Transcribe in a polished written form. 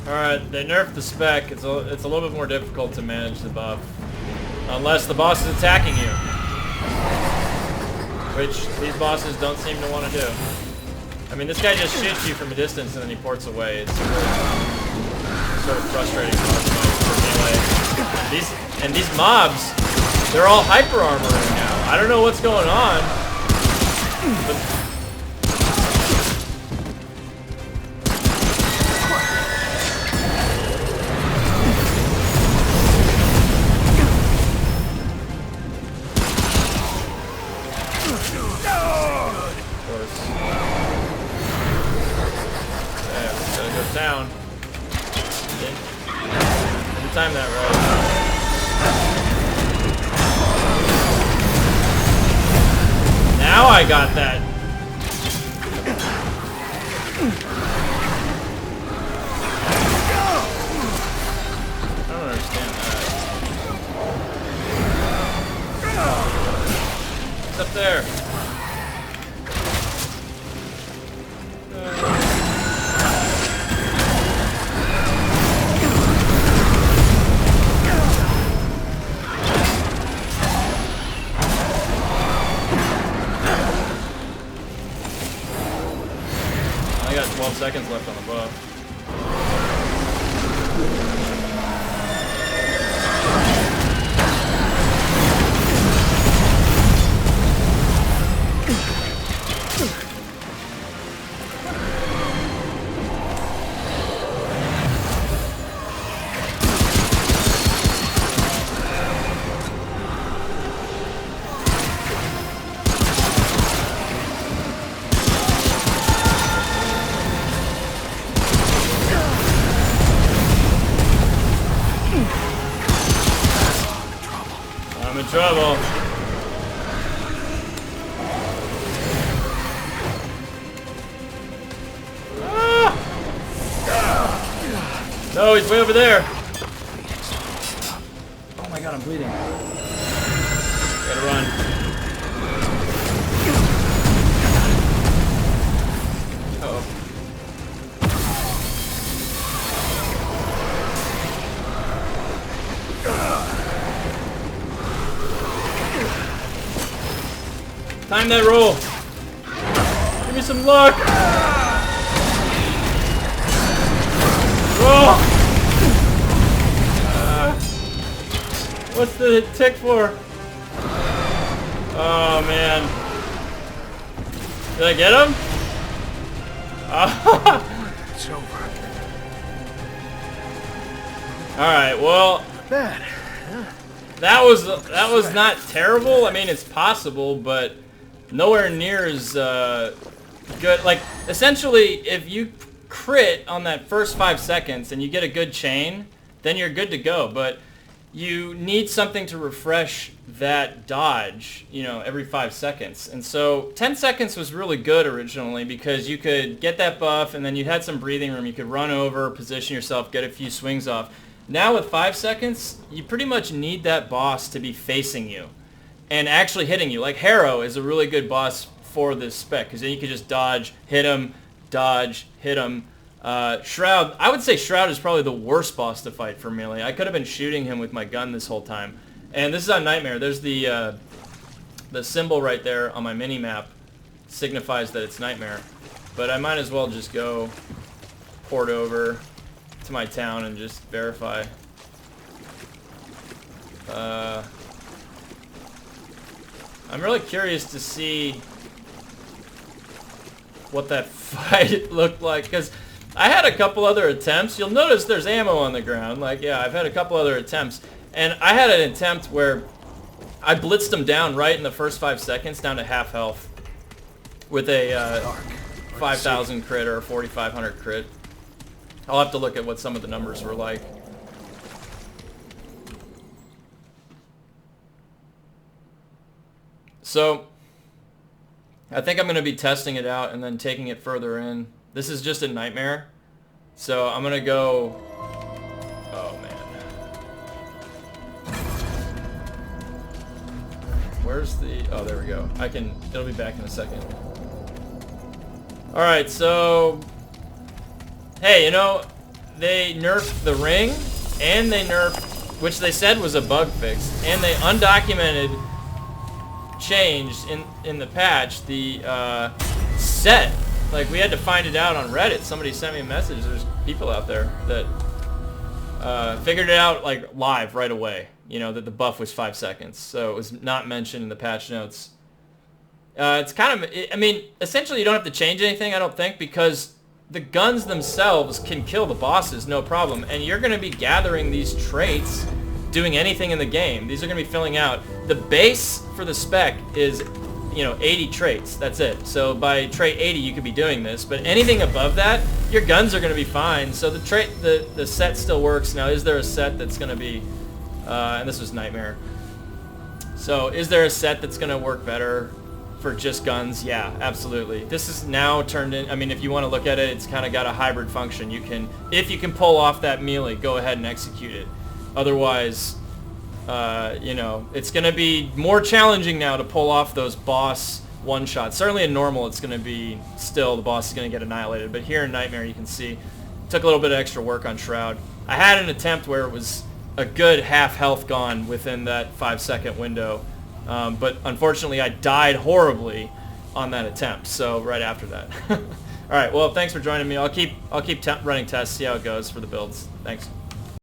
Alright, they nerfed the spec. It's a little bit more difficult to manage the buff. Unless the boss is attacking you. Which these bosses don't seem to want to do. I mean, this guy just shoots you from a distance and then he ports away. It's sort of frustrating boss fight for melee. And these mobs, they're all hyper armoring now. I don't know what's going on. But down. Didn't time that right. Now I got that. I don't understand that. What's up there? I got 12 seconds left on the buff. I'm in trouble. Ah! No, he's way over there. Oh my god, I'm bleeding. Gotta run. Uh-oh. Time that roll. Give me some luck. Roll. What's the tick for? Oh man. Did I get him? It's over. All right. Well, Bad. that was not terrible. I mean, it's possible, but nowhere near as good. Like, essentially, if you crit on that first 5 seconds and you get a good chain, then you're good to go. But you need something to refresh that dodge, you know, every 5 seconds. And so 10 seconds was really good originally because you could get that buff and then you had some breathing room. You could run over, position yourself, get a few swings off. Now with 5 seconds, you pretty much need that boss to be facing you and actually hitting you. Like Harrow is a really good boss for this spec because then you can just dodge, hit him, dodge, hit him. Shroud, I would say Shroud is probably the worst boss to fight for melee. I could have been shooting him with my gun this whole time. And this is on Nightmare. There's the symbol right there on my mini-map signifies that it's Nightmare. But I might as well just go port over to my town and just verify. I'm really curious to see what that fight looked like, because I had a couple other attempts. You'll notice there's ammo on the ground. Like, yeah, I've had a couple other attempts. And I had an attempt where I blitzed him down right in the first 5 seconds, down to half health, with a 5,000 crit or a 4,500 crit. I'll have to look at what some of the numbers were like. So, I think I'm going to be testing it out and then taking it further in. This is just a Nightmare. So, I'm going to go... Oh, man. Where's the... Oh, there we go. It'll be back in a second. Alright, so... Hey, you know, they nerfed the ring, and they nerfed, which they said was a bug fix, and they undocumented changed in the patch the set. Like, we had to find it out on Reddit. Somebody sent me a message. There's people out there that figured it out like live right away. You know, that the buff was 5 seconds, so it was not mentioned in the patch notes. It's kind of, I mean, essentially you don't have to change anything, I don't think, because the guns themselves can kill the bosses, no problem, and you're going to be gathering these traits doing anything in the game. These are going to be filling out. The base for the spec is, you know, 80 traits. That's it. So by trait 80 you could be doing this, but anything above that, your guns are going to be fine. So the set still works. Now, is there a set that's going to be, and this was Nightmare. So is there a set that's going to work better for just guns? Yeah, absolutely. This is now turned in, I mean, if you want to look at it, it's kind of got a hybrid function. You can, if you can pull off that melee, go ahead and execute it. Otherwise, you know, it's going to be more challenging now to pull off those boss one-shots. Certainly in normal, it's going to be still, the boss is going to get annihilated. But here in Nightmare, you can see, it took a little bit of extra work on Shroud. I had an attempt where it was a good half health gone within that 5-second window. But unfortunately, I died horribly on that attempt. So right after that. All right. Well, thanks for joining me. I'll keep running tests, see how it goes for the builds. Thanks.